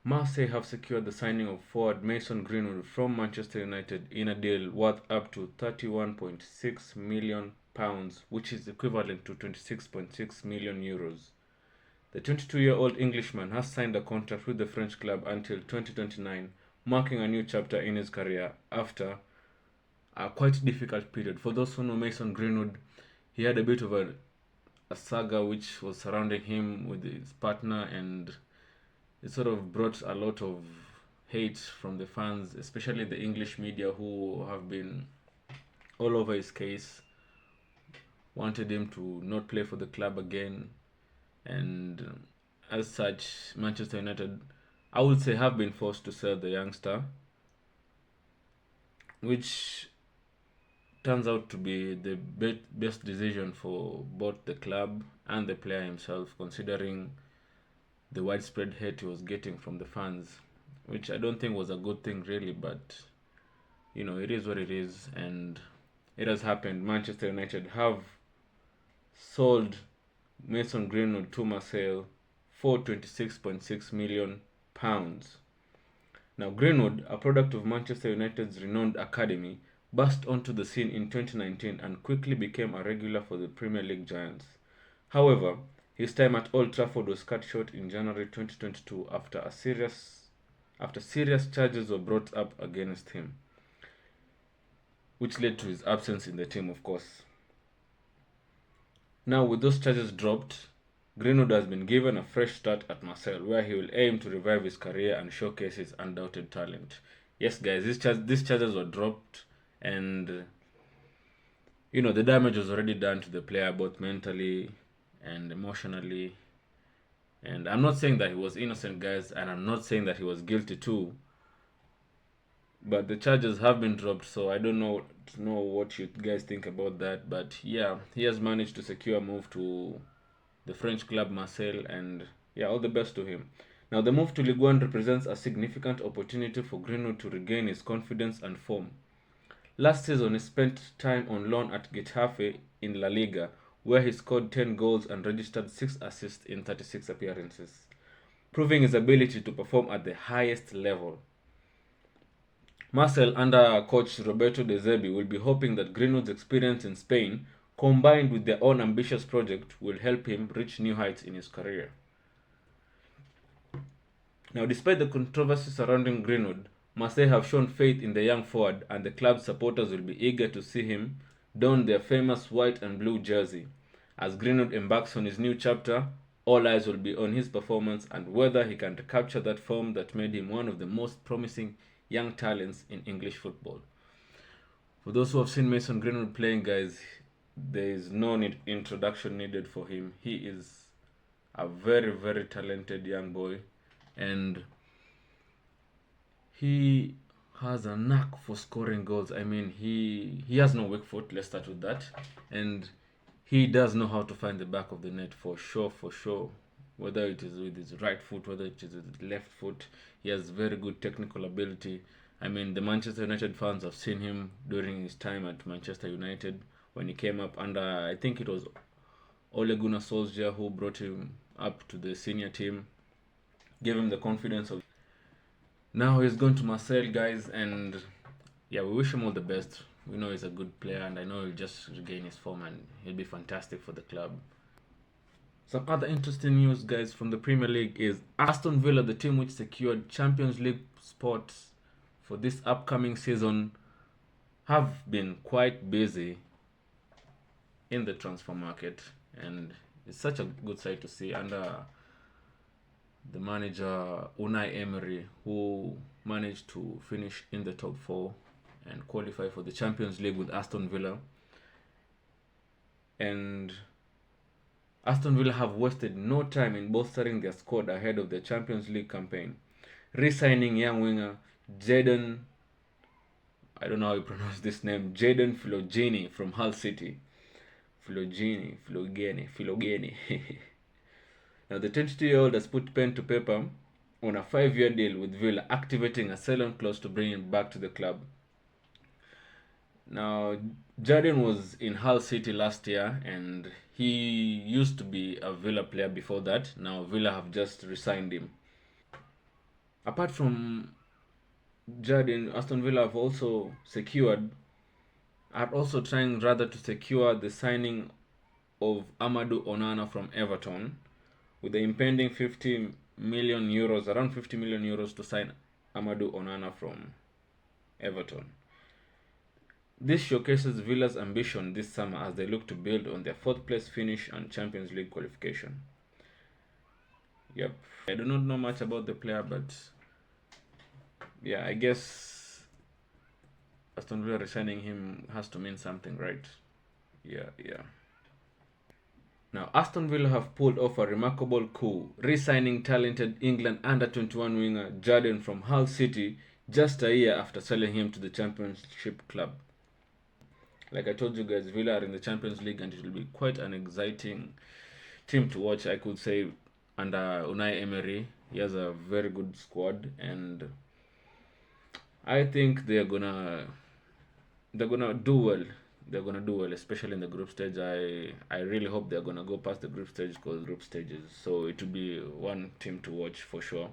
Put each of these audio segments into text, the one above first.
Marseille have secured the signing of forward Mason Greenwood from Manchester United in a deal worth up to £31.6 million, which is equivalent to 26.6 million euros. The 22-year-old Englishman has signed a contract with the French club until 2029, marking a new chapter in his career after a quite difficult period. For those who know Mason Greenwood, he had a bit of a saga which was surrounding him with his partner, and it sort of brought a lot of hate from the fans, especially the English media, who have been all over his case, wanted him to not play for the club again. And as such, Manchester United, I would say, have been forced to sell the youngster, which turns out to be the best decision for both the club and the player himself, considering the widespread hate he was getting from the fans, which I don't think was a good thing, really. But it is what it is, and it has happened. Manchester United have sold Mason Greenwood to Marseille for £26.6 million. Now, Greenwood, a product of Manchester United's renowned academy, burst onto the scene in 2019 and quickly became a regular for the Premier League giants. However, his time at Old Trafford was cut short in January 2022 after serious charges were brought up against him, which led to his absence in the team, of course. Now, with those charges dropped, Greenwood has been given a fresh start at Marseille, where he will aim to revive his career and showcase his undoubted talent. Yes, guys, these charges were dropped, and the damage was already done to the player, both mentally and emotionally. And I'm not saying that he was innocent, guys, and I'm not saying that he was guilty too. But the charges have been dropped, so I don't know what you guys think about that. But yeah, he has managed to secure a move to the French club Marseille, and yeah, all the best to him. Now, the move to Ligue 1 represents a significant opportunity for Greenwood to regain his confidence and form. Last season, he spent time on loan at Getafe in La Liga, where he scored 10 goals and registered 6 assists in 36 appearances, proving his ability to perform at the highest level. Marseille, under coach Roberto De Zerbi, will be hoping that Greenwood's experience in Spain, combined with their own ambitious project, will help him reach new heights in his career. Now, despite the controversy surrounding Greenwood, Marseille have shown faith in the young forward, and the club's supporters will be eager to see him don their famous white and blue jersey. As Greenwood embarks on his new chapter, all eyes will be on his performance and whether he can recapture that form that made him one of the most promising young talents in English football. For those who have seen Mason Greenwood playing, guys, there is no introduction needed for him. He is a very, very talented young boy, and he has a knack for scoring goals. I mean, he has no weak foot. Let's start with that, and he does know how to find the back of the net for sure, for sure. Whether it is with his right foot, whether it is with his left foot, he has very good technical ability. I mean, the Manchester United fans have seen him during his time at Manchester United when he came up under, I think it was Ole Gunnar Solskjaer, who brought him up to the senior team, gave him the confidence of. Now he's going to Marseille, guys, and yeah, we wish him all the best. We know he's a good player, and I know he'll just regain his form and he'll be fantastic for the club. Some other interesting news, guys, from the Premier League is Aston Villa, the team which secured Champions League spots for this upcoming season, have been quite busy in the transfer market, and it's such a good sight to see under the manager Unai Emery, who managed to finish in the top 4 and qualify for the Champions League with Aston Villa. And Aston Villa have wasted no time in bolstering their squad ahead of the Champions League campaign, re-signing young winger Jadon, I don't know how you pronounce this name, Jadon Philogene from Hull City. Philogene. Now, the 22-year-old has put pen to paper on a 5-year deal with Villa, activating a sell-on clause to bring him back to the club. Now, Jadon was in Hull City last year, and he used to be a Villa player before that. Now, Villa have just re-signed him. Apart from Jardine, Aston Villa are also trying rather to secure the signing of Amadou Onana from Everton, with the impending 50 million euros, around 50 million euros to sign Amadou Onana from Everton. This showcases Villa's ambition this summer as they look to build on their fourth place finish and Champions League qualification. Yep. I do not know much about the player, but yeah, I guess Aston Villa resigning him has to mean something, right? Yeah. Now, Aston Villa have pulled off a remarkable coup, re-signing talented England under-21 winger Jardine from Hull City just a year after selling him to the Championship club. Like I told you guys, Villa are in the Champions League and it will be quite an exciting team to watch, I could say, under Unai Emery. He has a very good squad, and I think they're gonna do well. They're gonna do well, especially in the group stage. I really hope they're gonna go past the group stage, because group stages. So it will be one team to watch for sure.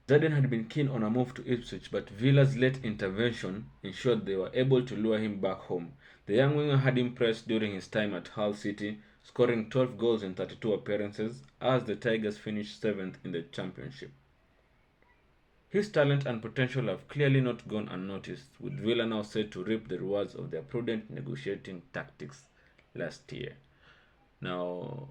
Jardine had been keen on a move to Ipswich, but Villa's late intervention ensured they were able to lure him back home. The young winger had impressed during his time at Hull City, scoring 12 goals in 32 appearances as the Tigers finished 7th in the championship. His talent and potential have clearly not gone unnoticed, with Villa now set to reap the rewards of their prudent negotiating tactics last year. Now,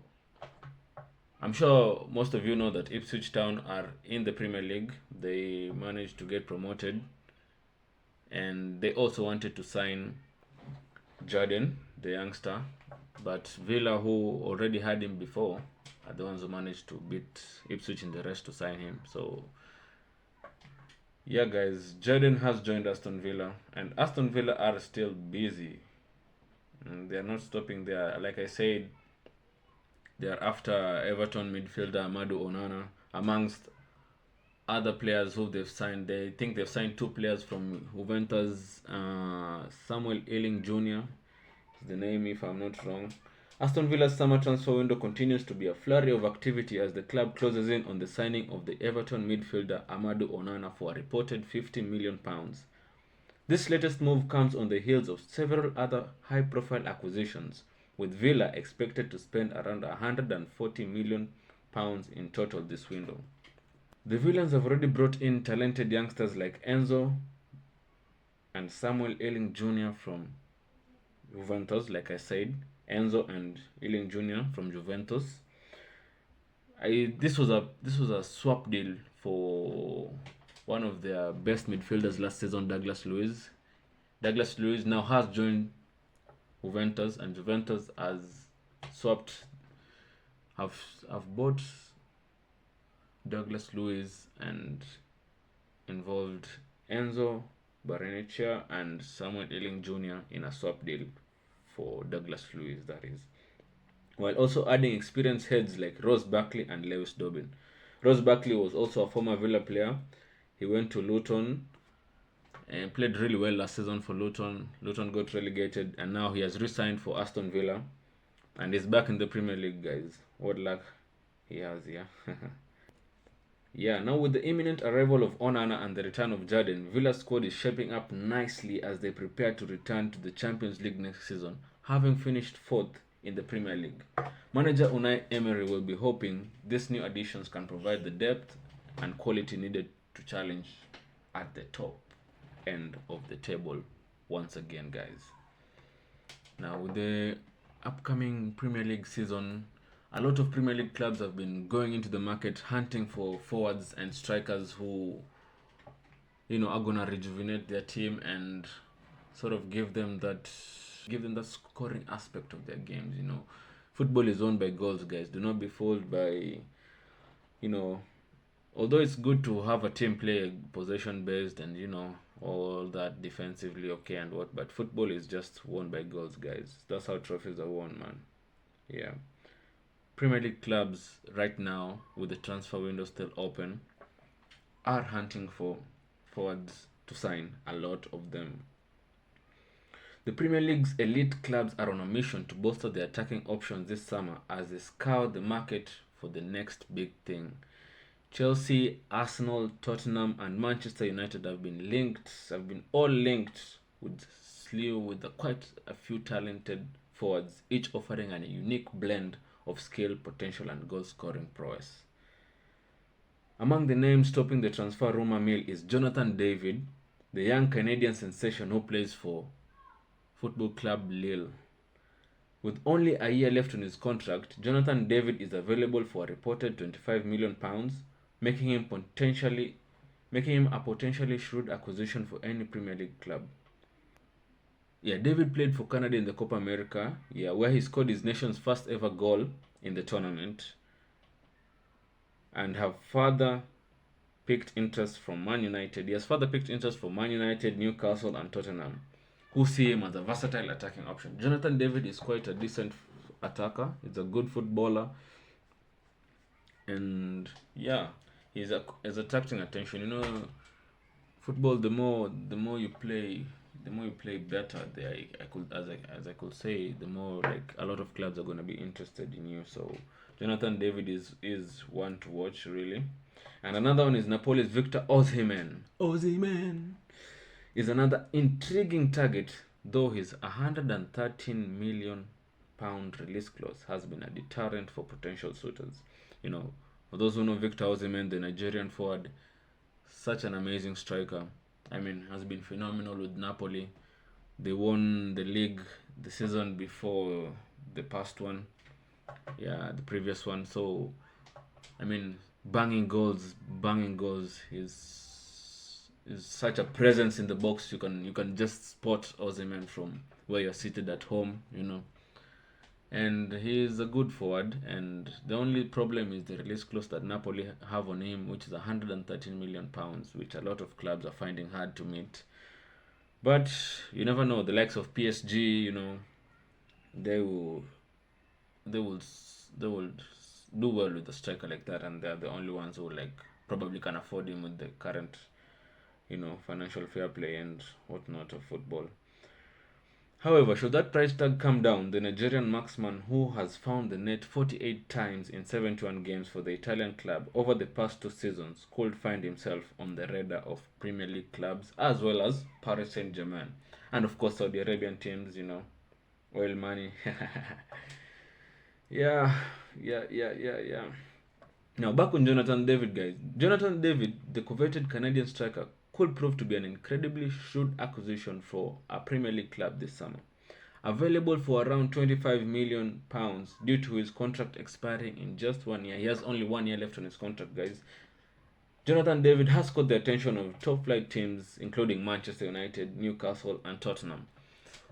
I'm sure most of you know that Ipswich Town are in the Premier League. They managed to get promoted, and they also wanted to sign Jardine, the youngster, but Villa, who already had him before, are the ones who managed to beat Ipswich in the rest to sign him. So yeah, guys, Jardine has joined Aston Villa, and Aston Villa are still busy. They are not stopping there. Like I said, they are after Everton midfielder Amadou Onana, amongst other players who they've signed. They think they've signed two players from Juventus. Samuel Ealing Jr. is the name, if I'm not wrong. Aston Villa's summer transfer window continues to be a flurry of activity as the club closes in on the signing of the Everton midfielder Amadou Onana for a reported £50 million. This latest move comes on the heels of several other high-profile acquisitions, with Villa expected to spend around £140 million in total this window. The Villains have already brought in talented youngsters like Enzo and Samuel Ealing Jr. from Juventus, like I said. Enzo and Ealing Jr. from Juventus. This was a swap deal for one of their best midfielders last season, Douglas Luiz. Douglas Luiz now has joined Juventus, and Juventus have bought Douglas Luiz and involved Enzo Barrenechea and Samuel Ealing Jr. in a swap deal for Douglas Luiz, that is, while also adding experienced heads like Ross Barkley and Lewis Dobbin. Ross Barkley was also a former Villa player. He went to Luton and played really well last season for Luton. Luton got relegated, and now he has re-signed for Aston Villa and is back in the Premier League, guys. What luck he has, yeah. Yeah, now with the imminent arrival of Onana and the return of Jardine, Villa's squad is shaping up nicely as they prepare to return to the Champions League next season, having finished 4th in the Premier League. Manager Unai Emery will be hoping these new additions can provide the depth and quality needed to challenge at the top end of the table once again, guys. Now, with the upcoming Premier League season, a lot of Premier League clubs have been going into the market hunting for forwards and strikers who, are gonna rejuvenate their team and sort of give them that scoring aspect of their games. Football is won by goals, guys. Do not be fooled by, although it's good to have a team play possession based and all that defensively, okay, and what, but football is just won by goals, guys. That's how trophies are won, man. Yeah. Premier League clubs right now, with the transfer window still open, are hunting for forwards to sign, a lot of them. The Premier League's elite clubs are on a mission to bolster their attacking options this summer as they scour the market for the next big thing. Chelsea, Arsenal, Tottenham, and Manchester United have been all linked with slew with quite a few talented forwards, each offering a unique blend of skill, potential, and goal scoring prowess. Among the names topping the transfer rumor mill is Jonathan David, the young Canadian sensation who plays for Football Club Lille. With only a year left on his contract, Jonathan David is available for a reported £25 million, making him a potentially shrewd acquisition for any Premier League club. Yeah, David played for Canada in the Copa America, where he scored his nation's first ever goal in the tournament, and have further picked interest from Man United. He has further picked interest from Man United, Newcastle, and Tottenham, who see him as a versatile attacking option. Jonathan David is quite a decent attacker. He's a good footballer, and yeah, he's attracting attention. Football. The more you play, better. I could say, the more like a lot of clubs are gonna be interested in you. So Jonathan David is one to watch really. And another one is Napoli's Victor Osimhen. Osimhen is another intriguing target, though his £113 million release clause has been a deterrent for potential suitors. For those who know Victor Osimhen, the Nigerian forward, such an amazing striker. Has been phenomenal with Napoli. They won the league the season before the past one. Yeah, the previous one. So, banging goals. Is such a presence in the box. You can just spot Osimhen from where you're seated at home. And he is a good forward. And the only problem is the release clause that Napoli have on him, which is £113 million, which a lot of clubs are finding hard to meet. But you never know. The likes of PSG, they will they will do well with a striker like that, and they're the only ones who probably can afford him with the current financial fair play and whatnot of football. However, should that price tag come down, the Nigerian marksman, who has found the net 48 times in 71 games for the Italian club over the past 2 seasons, could find himself on the radar of Premier League clubs as well as Paris Saint-Germain. And of course, Saudi Arabian teams, oil money. Yeah, yeah. Now, back on Jonathan David, guys. Jonathan David, the coveted Canadian striker, could prove to be an incredibly shrewd acquisition for a Premier League club this summer. Available for around £25 million due to his contract expiring in just 1 year. He has only 1 year left on his contract, guys. Jonathan David has caught the attention of top flight teams including Manchester United, Newcastle, and Tottenham.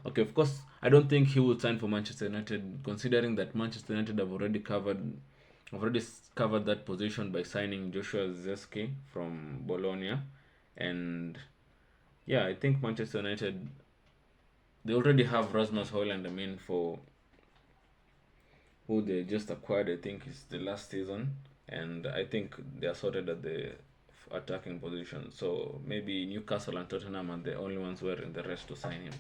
Okay, of course, I don't think he will sign for Manchester United, considering that Manchester United have already covered that position by signing Joshua Zirkzee from Bologna. And yeah, I think Manchester United, they already have Rasmus Højlund, for who they just acquired. I think is the last season, and I think they are sorted at the attacking position. So maybe Newcastle and Tottenham are the only ones who are in the rest to sign him.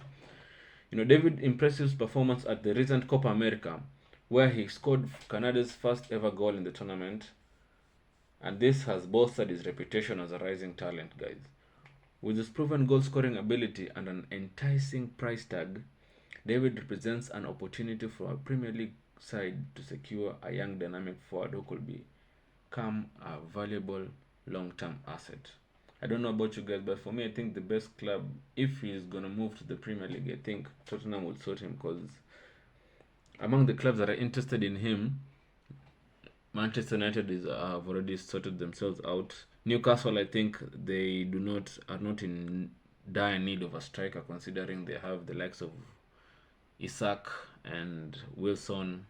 David impressive performance at the recent Copa America, where he scored Canada's first ever goal in the tournament, and this has bolstered his reputation as a rising talent, guys. With his proven goal scoring ability and an enticing price tag, David represents an opportunity for a Premier League side to secure a young dynamic forward who could become a valuable long-term asset. I don't know about you guys, but for me, I think the best club, if he's going to move to the Premier League, I think Tottenham would suit him, because among the clubs that are interested in him, Manchester United have already sorted themselves out. Newcastle, I think they are not in dire need of a striker, considering they have the likes of Isak and Wilson,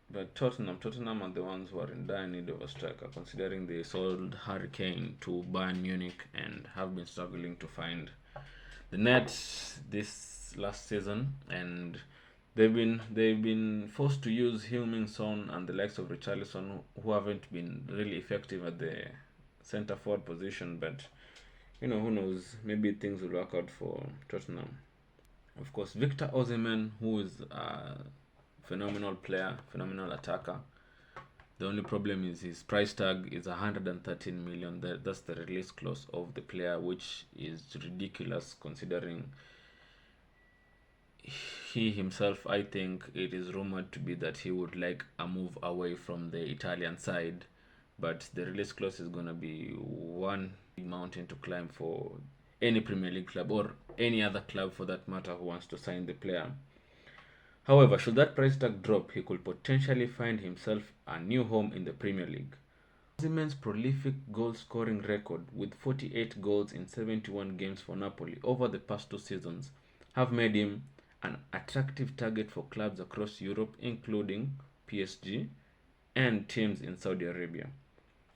But Tottenham are the ones who are in dire need of a striker, considering they sold Harry Kane to Bayern Munich and have been struggling to find the net this last season, and they've been forced to use Heung-min Son and the likes of Richarlison, who haven't been really effective at the centre forward position. But who knows? Maybe things will work out for Tottenham. Of course, Victor Osimhen, who is a phenomenal player, phenomenal attacker. The only problem is his price tag is 113 million. That's the release clause of the player, which is ridiculous considering he himself, I think it is rumored to be that he would like a move away from the Italian side, but the release clause is going to be one big mountain to climb for any Premier League club or any other club for that matter who wants to sign the player. However, should that price tag drop, he could potentially find himself a new home in the Premier League. Osimhen's prolific goal scoring record with 48 goals in 71 games for Napoli over the past 2 seasons have made him an attractive target for clubs across Europe, including PSG and teams in Saudi Arabia.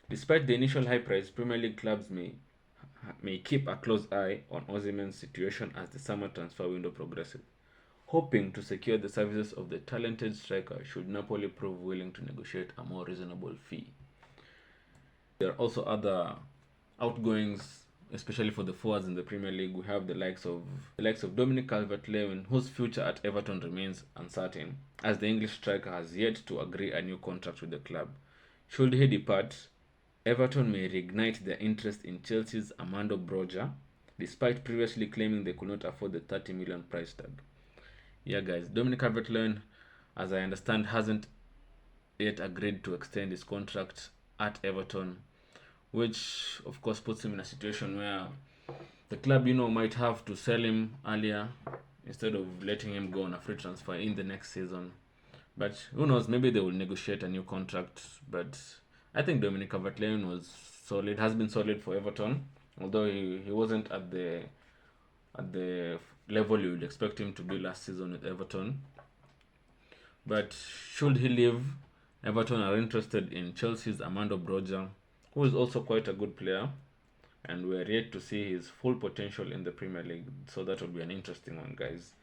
Despite the initial high price, Premier League clubs may keep a close eye on Osimhen's situation as the summer transfer window progresses, hoping to secure the services of the talented striker should Napoli prove willing to negotiate a more reasonable fee. There are also other outgoings, especially for the forwards in the Premier League. We have the likes of Dominic Calvert-Lewin, whose future at Everton remains uncertain, as the English striker has yet to agree a new contract with the club. Should he depart, Everton may reignite their interest in Chelsea's Armando Broja, despite previously claiming they could not afford the 30 million price tag. Yeah, guys, Dominic Calvert-Lewin, as I understand, hasn't yet agreed to extend his contract at Everton, which of course puts him in a situation where the club, might have to sell him earlier instead of letting him go on a free transfer in the next season. But who knows? Maybe they will negotiate a new contract. But I think Dominic Calvert-Lewin was solid, has been solid for Everton, although he wasn't at the level you would expect him to be last season with Everton. But should he leave, Everton are interested in Chelsea's Armando Broja, who is also quite a good player, and we're yet to see his full potential in the Premier League. So that will be an interesting one, guys.